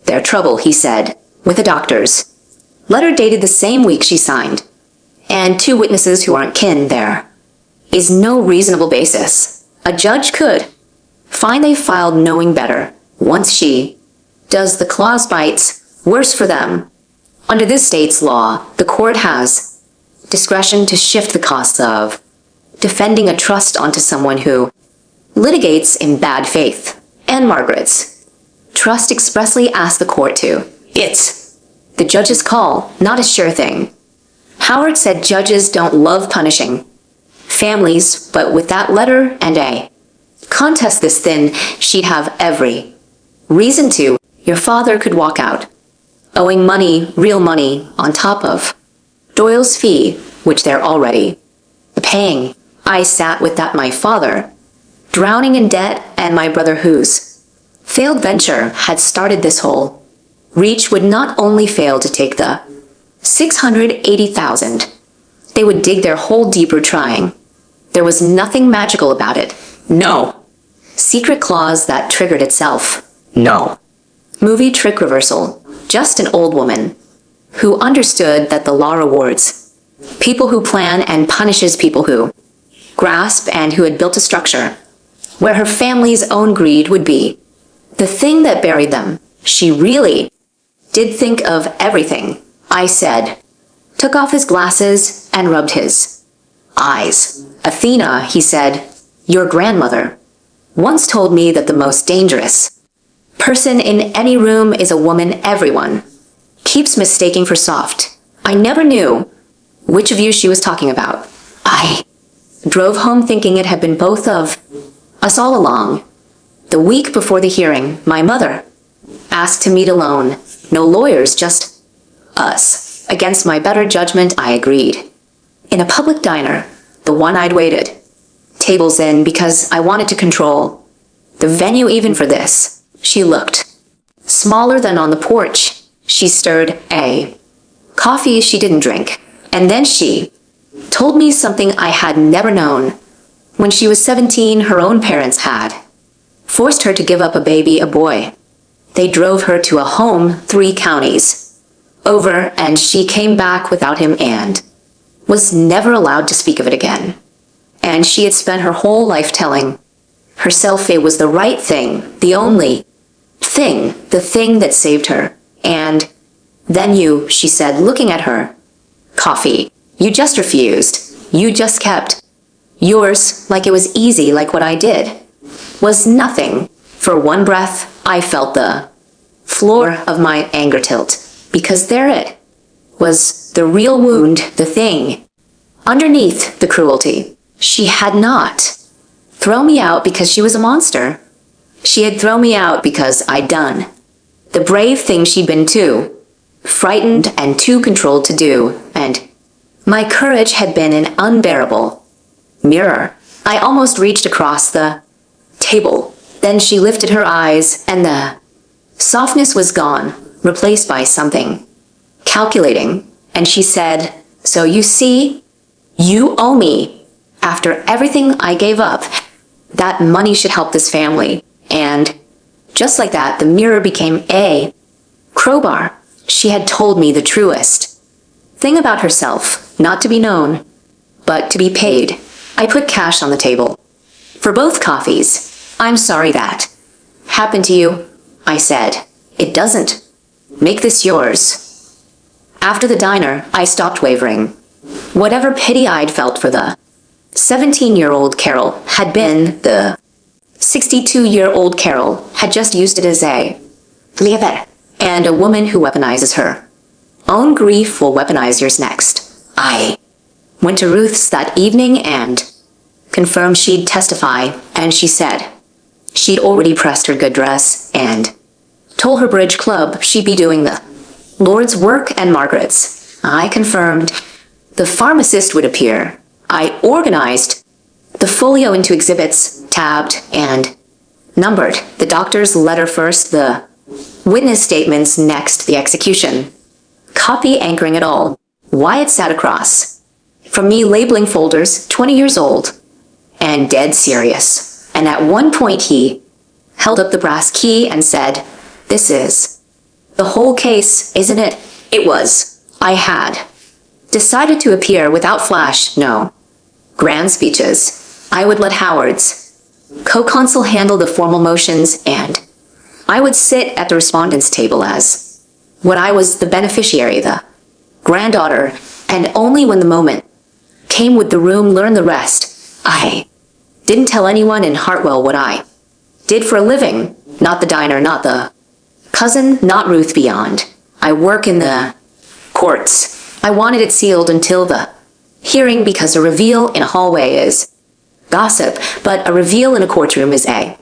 their trouble, he said, with the doctors. Letter dated the same week she signed, and 2 witnesses who aren't kin there. Is no reasonable basis. A judge could find they filed knowing better. Once she does, the clause bites, worse for them. Under this state's law, the court has discretion to shift the costs of defending a trust onto someone who litigates in bad faith. And Margaret's trust expressly asked the court to. It's the judge's call, not a sure thing. Howard said judges don't love punishing families, but with that letter and a contest this thin, she'd have every reason to. Your father could walk out, owing money, real money, on top of Doyle's fee, which they're already paying. I sat with that my father, drowning in debt, and my brother whose failed venture had started this whole reach would not only fail to take the 680,000, they would dig their hole deeper trying. There was nothing magical about it. No. Secret clause that triggered itself. No. Movie trick reversal. Just an old woman who understood that the law rewards people who plan and punishes people who grasp, and who had built a structure where her family's own greed would be the thing that buried them. She really did think of everything. I said, took off his glasses and rubbed his eyes. Athena, he said, your grandmother once told me that the most dangerous person in any room is a woman everyone keeps mistaking for soft. I never knew which of you she was talking about. I drove home thinking it had been both of us all along. The week before the hearing, my mother asked to meet alone. No lawyers, just us. Against my better judgment, I agreed. In a public diner, the one I'd waited tables in because I wanted to control the venue even for this. She looked smaller than on the porch. She stirred a coffee she didn't drink, and then she told me something I had never known. When she was 17, her own parents had forced her to give up a baby, a boy. They drove her to a home 3 counties over, and she came back without him and was never allowed to speak of it again. And she had spent her whole life telling herself it was the right thing, the only thing, the thing that saved her. And then you, she said, looking at her. Coffee. You just refused. You just kept yours like it was easy, like what I did was nothing. For one breath, I felt the floor of my anger tilt, because there it was, the real wound, the thing underneath the cruelty. She had not thrown me out because she was a monster. She had thrown me out because I'd done the brave thing she'd been too frightened and too controlled to do, and my courage had been an unbearable mirror. I almost reached across the table. Then she lifted her eyes, and the softness was gone, replaced by something calculating, and she said, so you see, you owe me. After everything I gave up, that money should help this family. And just like that, the mirror became a crowbar. She had told me the truest thing about herself, not to be known, but to be paid. I put cash on the table for both coffees. I'm sorry that happened to you, I said. It doesn't make this yours. After the diner, I stopped wavering. Whatever pity I'd felt for the 17-year-old Carol had been, the 62-year-old Carol had just used it as a lever. And a woman who weaponizes her own grief will weaponize yours next. I went to Ruth's that evening and confirmed she'd testify, and she said, She'd already pressed her good dress and told her bridge club she'd be doing the Lord's work and Margaret's. I confirmed. The pharmacist would appear. I organized the folio into exhibits, tabbed, and numbered. The doctor's letter first, the witness statements next, the execution. Copy anchoring it all. Wyatt sat across from me, labeling folders, 20 years old, and dead serious. And at one point he held up the brass key and said, "This is the whole case, isn't it?" It was. I had decided to appear without flash, no grand speeches. I would let Howard's co-consul handle the formal motions, and I would sit at the respondent's table as what I was the beneficiary, the granddaughter, and only when the moment came would the room learn the rest. I didn't tell anyone in Hartwell what I did for a living, not the diner, not the cousin, not Ruth beyond. I work in the courts. I wanted it sealed until the hearing because a reveal in a hallway is gossip, but a reveal in a courtroom is a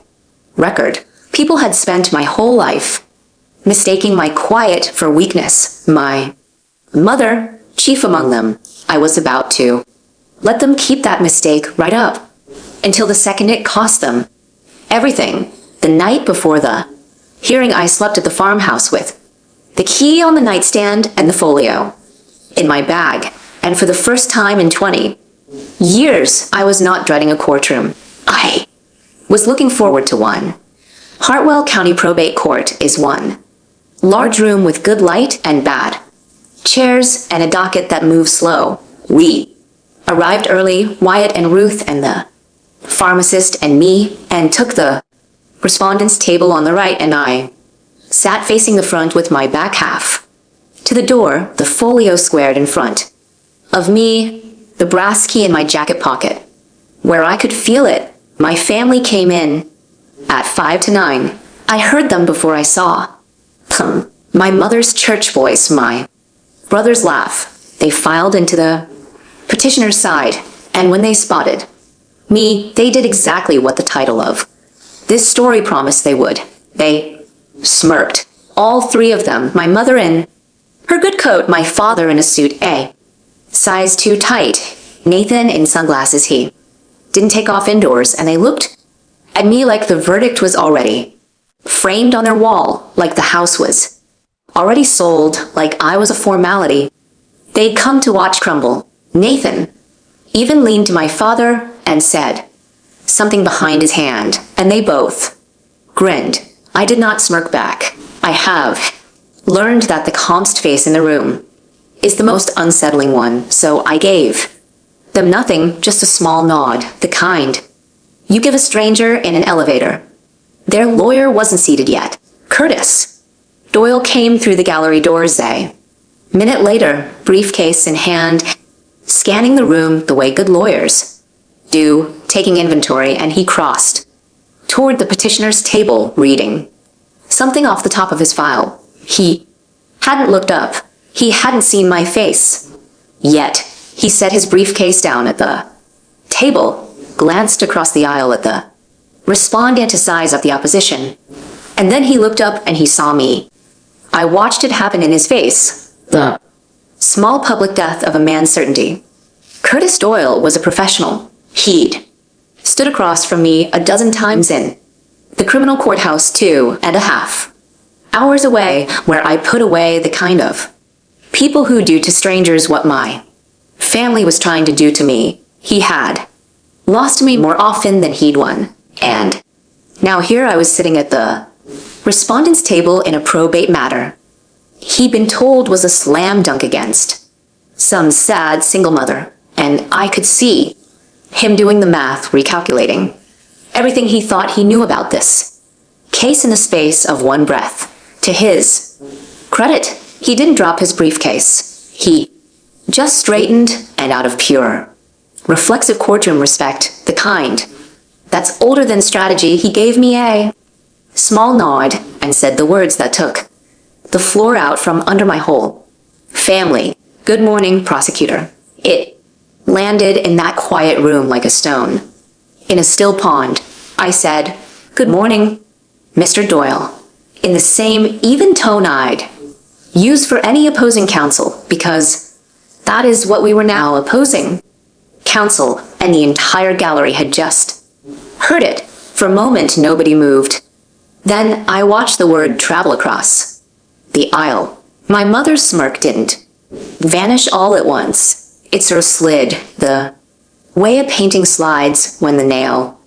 record. People had spent my whole life mistaking my quiet for weakness. My mother, chief among them. I was about to let them keep that mistake right up until the second it cost them everything. The night before the hearing, I slept at the farmhouse with the key on the nightstand and the folio in my bag. And for the first time in 20 years, I was not dreading a courtroom. I was looking forward to one. Hartwell County Probate Court is one large room with good light and bad chairs and a docket that moves slow. We arrived early, Wyatt and Ruth and the pharmacist and me, and took the respondent's table on the right, and I sat facing the front with my back half to the door, the folio squared in front of me, the brass key in my jacket pocket, where I could feel it. My family came in at 5 to 9. I heard them before I saw them. My mother's church voice, my brother's laugh. They filed into the petitioner's side, and when they spotted me, they did exactly what the title of this story promised they would. They smirked. All three of them, my mother in her good coat, my father in a suit A size too tight, Nathan in sunglasses. He didn't take off indoors, and they looked at me like the verdict was already framed on their wall, like the house was already sold, like I was a formality they'd come to watch crumble. Nathan even leaned to my father and said something behind his hand, and they both grinned. I did not smirk back. I have learned that the calmest face in the room is the most unsettling one, so I gave them nothing, just a small nod, the kind you give a stranger in an elevator. Their lawyer wasn't seated yet. Curtis Doyle came through the gallery doors a minute later, briefcase in hand, scanning the room the way good lawyers do, taking inventory, and he crossed toward the petitioner's table, reading something off the top of his file. He hadn't looked up. He hadn't seen my face yet. He set his briefcase down at the table, glanced across the aisle at the respondent to size of the opposition, and then he looked up and he saw me. I watched it happen in his face, the small public death of a man's certainty. Curtis Doyle was a professional. He'd stood across from me a dozen times in the criminal courthouse 2.5 hours away, where I put away the kind of people who do to strangers what my family was trying to do to me. He had lost me more often than he'd won. And now here I was sitting at the respondent's table in a probate matter he'd been told was a slam dunk against some sad single mother, and I could see him doing the math, recalculating everything he thought he knew about this case in the space of one breath. To his credit, he didn't drop his briefcase. He just straightened, and out of pure reflexive courtroom respect, the kind that's older than strategy, he gave me a small nod and said the words that took the floor out from under my whole family. Good morning, prosecutor. It landed in that quiet room like a stone in a still pond. I said, Good morning, Mr. Doyle, in the same even tone-eyed, used for any opposing counsel, because that is what we were now opposing. Counsel and the entire gallery had just heard it. For a moment, nobody moved. Then I watched the word travel across the aisle. My mother's smirk didn't vanish all at once. It sort of slid, the way a painting slides when the nail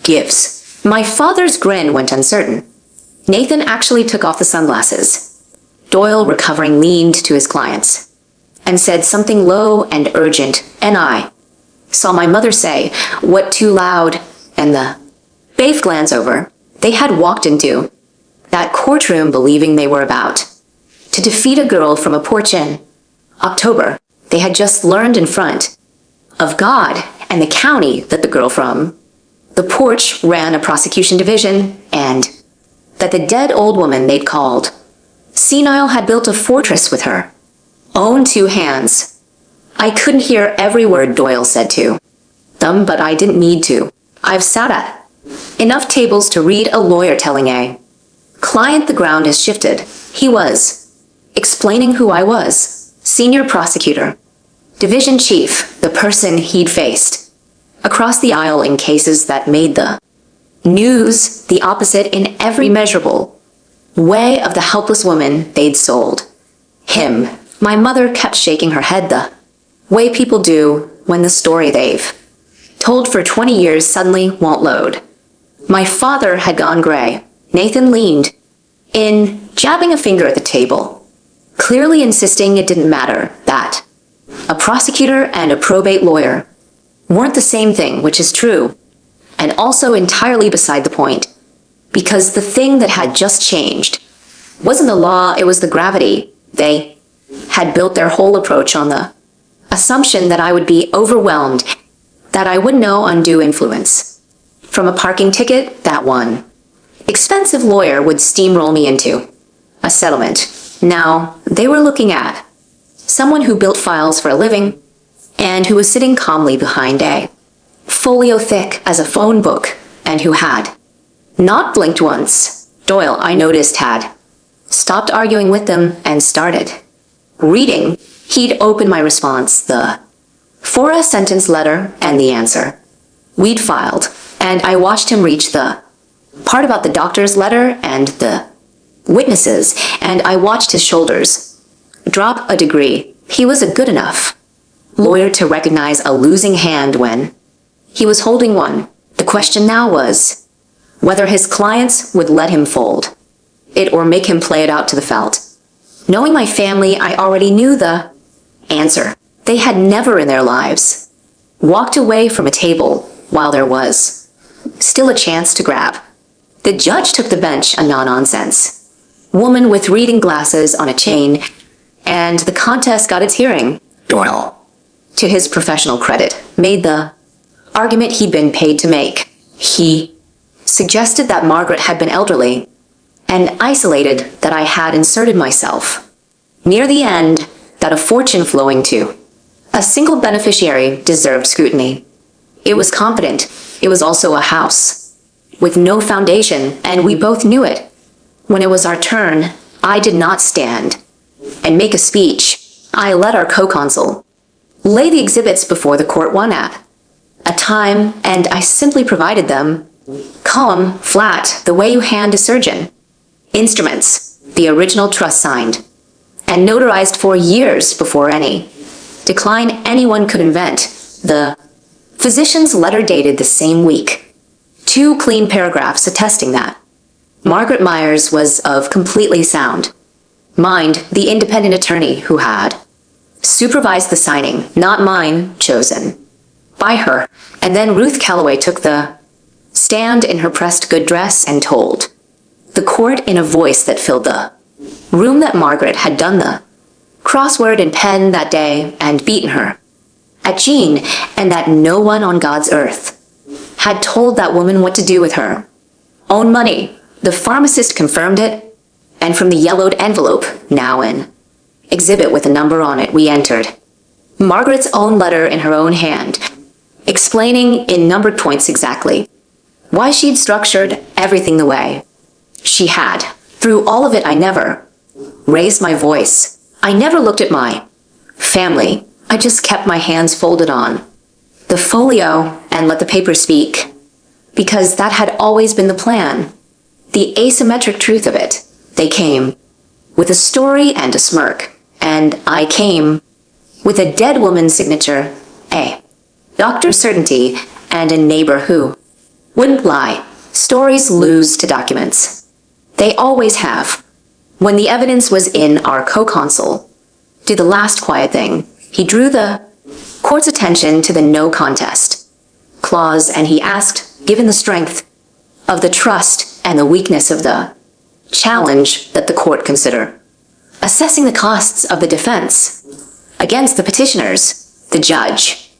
gives. My father's grin went uncertain. Nathan actually took off the sunglasses. Doyle, recovering, leaned to his clients and said something low and urgent, and I saw my mother say, "What too loud?" and the bafe glance over. They had walked into that courtroom believing they were about to defeat a girl from a porch in October. They had just learned in front of God and the county that the girl from the porch ran a prosecution division, and that the dead old woman they'd called senile had built a fortress with her own two hands. I couldn't hear every word Doyle said to them, but I didn't need to. I've sat at enough tables to read a lawyer telling a client the ground has shifted. He was explaining who I was, senior prosecutor, division chief, the person he'd faced across the aisle in cases that made the news, the opposite in every measurable way of the helpless woman they'd sold him. My mother kept shaking her head the way people do when the story they've told for 20 years suddenly won't load. My father had gone gray. Nathan leaned in, jabbing a finger at the table, clearly insisting it didn't matter that a prosecutor and a probate lawyer weren't the same thing, which is true, and also entirely beside the point, because the thing that had just changed wasn't the law, it was the gravity. They had built their whole approach on the assumption that I would be overwhelmed, that I would know undue influence from a parking ticket that one expensive lawyer would steamroll me into a settlement. Now, they were looking at someone who built files for a living and who was sitting calmly behind a folio thick as a phone book, and who had not blinked once. Doyle, I noticed, had stopped arguing with them and started reading. He'd opened my response, the four-sentence letter, and the answer we'd filed, and I watched him reach the part about the doctor's letter and the witnesses, and I watched his shoulders drop a degree. He was a good enough lawyer to recognize a losing hand when he was holding one. The question now was whether his clients would let him fold it or make him play it out to the felt. Knowing my family, I already knew the answer. They had never in their lives walked away from a table while there was still a chance to grab. The judge took the bench, a no-nonsense woman with reading glasses on a chain, and the contest got its hearing. Doyle, to his professional credit, made the argument he'd been paid to make. He suggested that Margaret had been elderly and isolated, that I had inserted myself near the end, that a fortune flowing to a single beneficiary deserved scrutiny. It was competent. It was also a house with no foundation, and we both knew it. When it was our turn, I did not stand and make a speech. I let our co-consul lay the exhibits before the court one at a time, and I simply provided them, calm, flat, the way you hand a surgeon instruments, the original trust signed and notarized for years before any decline anyone could invent. The physician's letter dated the same week. 2 clean paragraphs attesting that Margaret Myers was of completely sound mind. The independent attorney who had supervised the signing, not mine, chosen by her. And then Ruth Calloway took the stand in her pressed good dress and told the court in a voice that filled the room that Margaret had done the crossword in pen that day and beaten her at Jean, and that no one on God's earth had told that woman what to do with her own money. The pharmacist confirmed it, and from the yellowed envelope, now an exhibit with a number on it, we entered Margaret's own letter in her own hand, explaining in numbered points exactly Why she'd structured everything the way she had. Through all of it, I never raised my voice. I never looked at my family. I just kept my hands folded on the folio and let the paper speak. Because that had always been the plan. The asymmetric truth of it. They came with a story and a smirk. And I came with a dead woman's signature, a doctor's certainty, and a neighbor who wouldn't lie. Stories lose to documents. They always have. When the evidence was in our co-consul, do the last quiet thing. He drew the court's attention to the no contest clause, and he asked, given the strength of the trust and the weakness of the challenge that the court consider, assessing the costs of the defense against the petitioners, the judge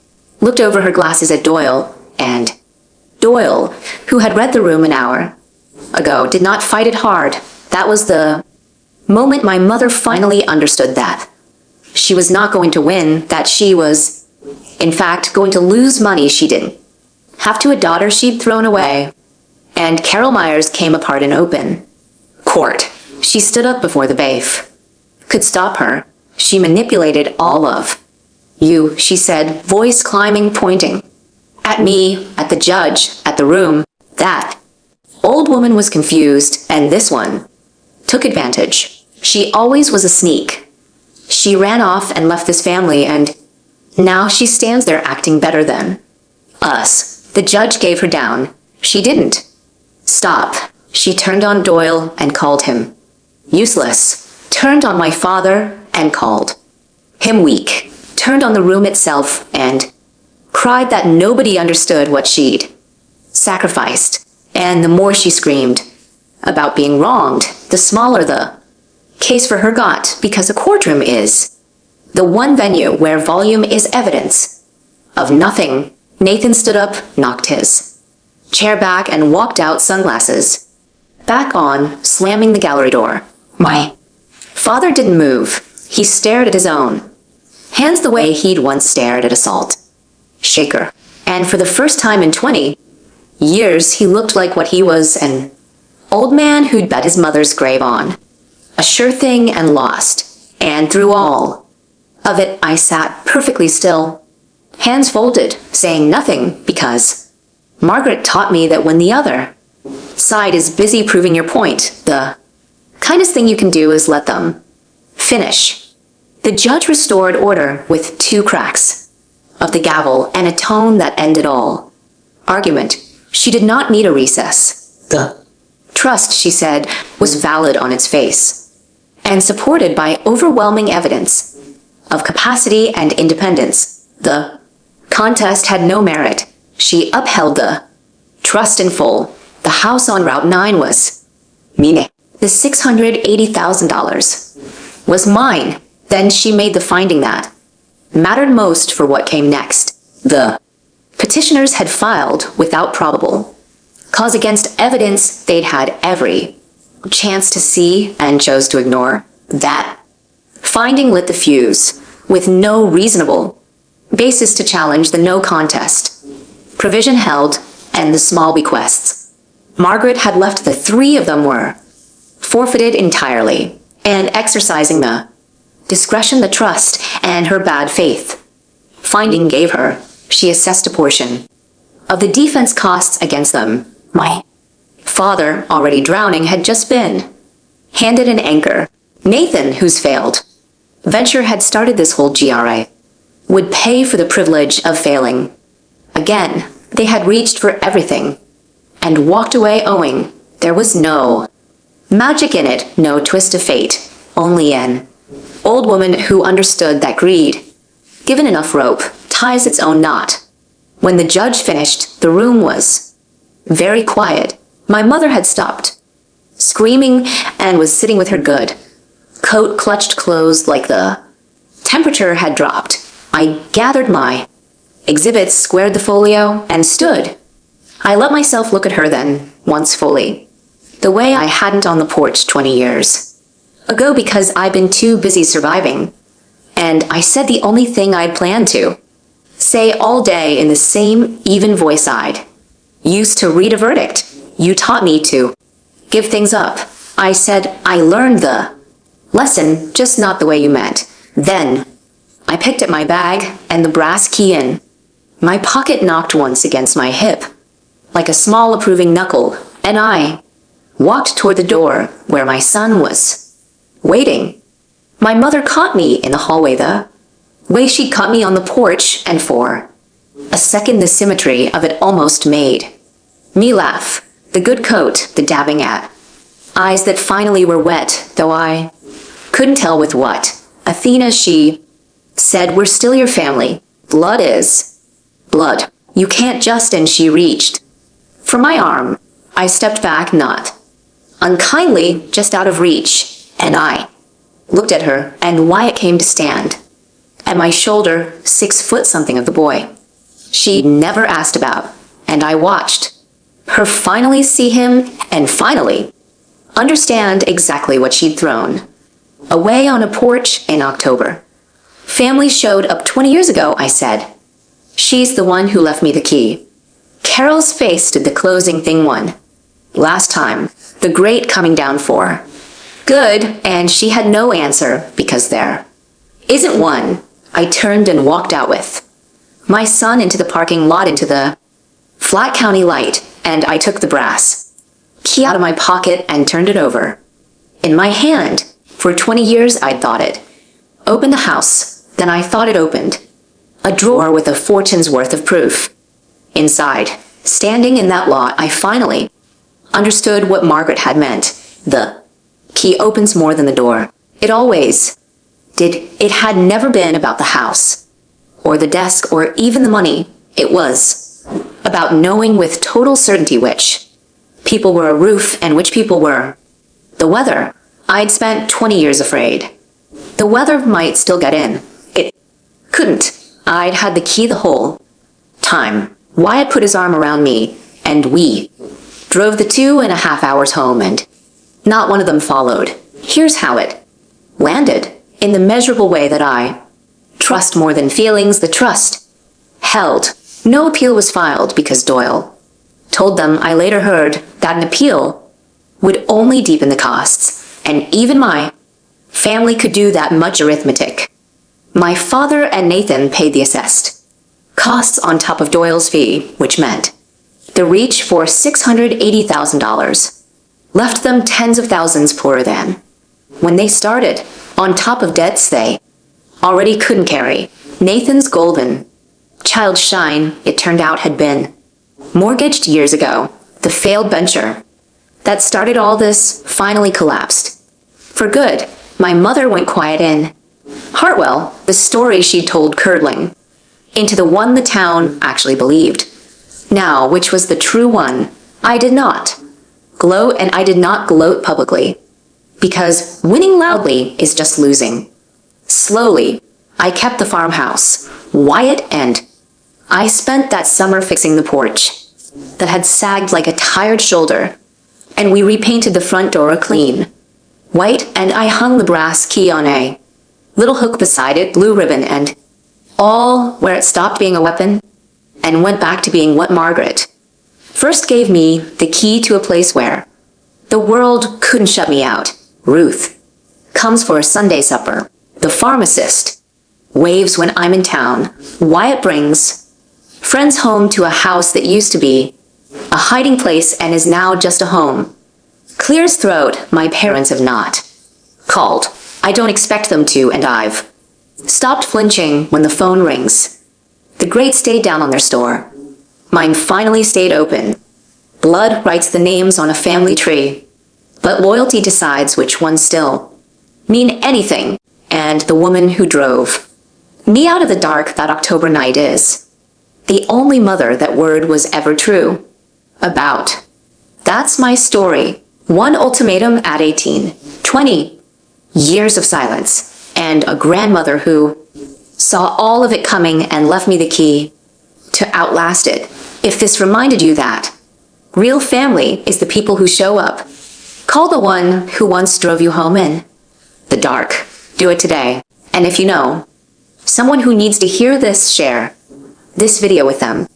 looked over her glasses at Doyle, and Doyle, who had read the room an hour ago, did not fight it hard. That was the moment my mother finally understood that she was not going to win, that she was, in fact, going to lose money she didn't have to a daughter she'd thrown away. And Carol Myers came apart in open court. She stood up before the bailiff could stop her. She manipulated all of you, she said, voice climbing, pointing at me, at the judge, at the room. That old woman was confused, and this one took advantage. She always was a sneak. She ran off and left this family, and now she stands there acting better than us. The judge gave her down. She didn't stop. She turned on Doyle and called him useless. Turned on my father and called him weak. Turned on the room itself and cried that nobody understood what she'd sacrificed. And the more she screamed about being wronged, the smaller the case for her got, because a courtroom is the one venue where volume is evidence of nothing. Nathan stood up, knocked his chair back, and walked out, sunglasses back on, slamming the gallery door. My father didn't move. He stared at his own hands the way he'd once stared at a salt shaker. And for the first time in 20 years, he looked like what he was, an old man who'd bet his mother's grave on a sure thing and lost. And through all of it, I sat perfectly still, hands folded, saying nothing, because Margaret taught me that when the other side is busy proving your point, the kindest thing you can do is let them finish. The judge restored order with 2 cracks of the gavel and a tone that ended all argument. She did not need a recess. The trust, she said, was valid on its face and supported by overwhelming evidence of capacity and independence. The contest had no merit. She upheld the trust in full. The house on Route 9 was mine. The $680,000 was mine. Then she made the finding that mattered most for what came next. The petitioners had filed without probable cause against evidence they'd had every chance to see and chose to ignore. That finding lit the fuse, with no reasonable basis to challenge the no contest provision held and the small bequests Margaret had left. The 3 of them were forfeited entirely, and exercising the discretion, the trust, and her bad faith finding gave her, she assessed a portion of the defense costs against them. My father, already drowning, had just been handed an anchor. Nathan, whose failed venture had started this whole GRA, would pay for the privilege of failing. Again, they had reached for everything and walked away owing. There was no magic in it, no twist of fate, only an old woman who understood that greed, given enough rope, ties its own knot. When the judge finished, the room was very quiet. My mother had stopped screaming and was sitting with her good coat clutched closed, like the temperature had dropped. I gathered my exhibits, squared the folio, and stood. I let myself look at her then, once fully, the way I hadn't on the porch 20 years ago, because I'd been too busy surviving. And I said the only thing I'd planned to say all day in the same even voice I'd Used to read a verdict. You taught me to give things up. I said I learned the lesson, just not the way you meant. Then I picked up my bag and the brass key in. My pocket knocked once against my hip, like a small approving knuckle, and I walked toward the door where my son was waiting. My mother caught me in the hallway the way she caught me on the porch, and for a second the symmetry of it almost made me laugh. The good coat, the dabbing at eyes that finally were wet, though I couldn't tell with what. Athena, she said, we're still your family. Blood is blood. You can't just, and she reached for my arm. I stepped back, not unkindly, just out of reach, and I looked at her, and Wyatt came to stand at my shoulder, 6 foot something of the boy she never asked about, and I watched her finally see him and finally understand exactly what she'd thrown away on a porch in October. Family showed up 20 years ago, I said. She's the one who left me the key. Carol's face did the closing thing one last time, the great coming down for good, and she had no answer because there isn't one. I turned and walked out with my son into the parking lot, into the flat county light, and I took the brass key out of my pocket and turned it over in my hand. For 20 years I'd thought it opened the house. Then I thought it opened a drawer with a fortune's worth of proof inside. Standing in that lot, I finally understood what Margaret had meant. The key opens more than the door. It always did. It had never been about the house or the desk or even the money. It was about knowing with total certainty which people were a roof and which people were the weather. I'd spent 20 years afraid the weather might still get in. It couldn't. I'd had the key the whole time. Wyatt put his arm around me, and we drove the 2.5 hours home, and not one of them followed. Here's how it landed. In the measurable way that I trust more than feelings, the trust held. No appeal was filed because Doyle told them. I later heard that an appeal would only deepen the costs, and even my family could do that much arithmetic. My father and Nathan paid the assessed costs on top of Doyle's fee, which meant the reach for $680,000 left them tens of thousands poorer than when they started, on top of debts they already couldn't carry. Nathan's golden child shine, it turned out, had been mortgaged years ago. The failed venture that started all this finally collapsed for good. My mother went quiet in Hartwell, the story she told curdling into the one the town actually believed. Now, which was the true one? I did not gloat, and I did not gloat publicly, because winning loudly is just losing slowly. I kept the farmhouse. Wyatt and I spent that summer fixing the porch that had sagged like a tired shoulder, and we repainted the front door clean white, and I hung the brass key on a little hook beside it, blue ribbon, and all where it stopped being a weapon and went back to being what Margaret first gave me, the key to a place where the world couldn't shut me out. Ruth comes for a Sunday supper. The pharmacist waves when I'm in town. Wyatt brings friends home to a house that used to be a hiding place and is now just a home. Clear as throat, my parents have not called. I don't expect them to, and I've stopped flinching when the phone rings. The great stayed down on their store. Mine finally stayed open. Blood writes the names on a family tree, but loyalty decides which ones still mean anything. And the woman who drove me out of the dark that October night is the only mother that word was ever true about. That's my story. One ultimatum at 18, 20 years of silence, and a grandmother who saw all of it coming and left me the key to outlast it. If this reminded you that real family is the people who show up, call the one who once drove you home in the dark. Do it today. And if you know someone who needs to hear this, share this video with them.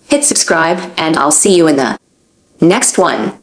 hit subscribe, and I'll see you in the next one.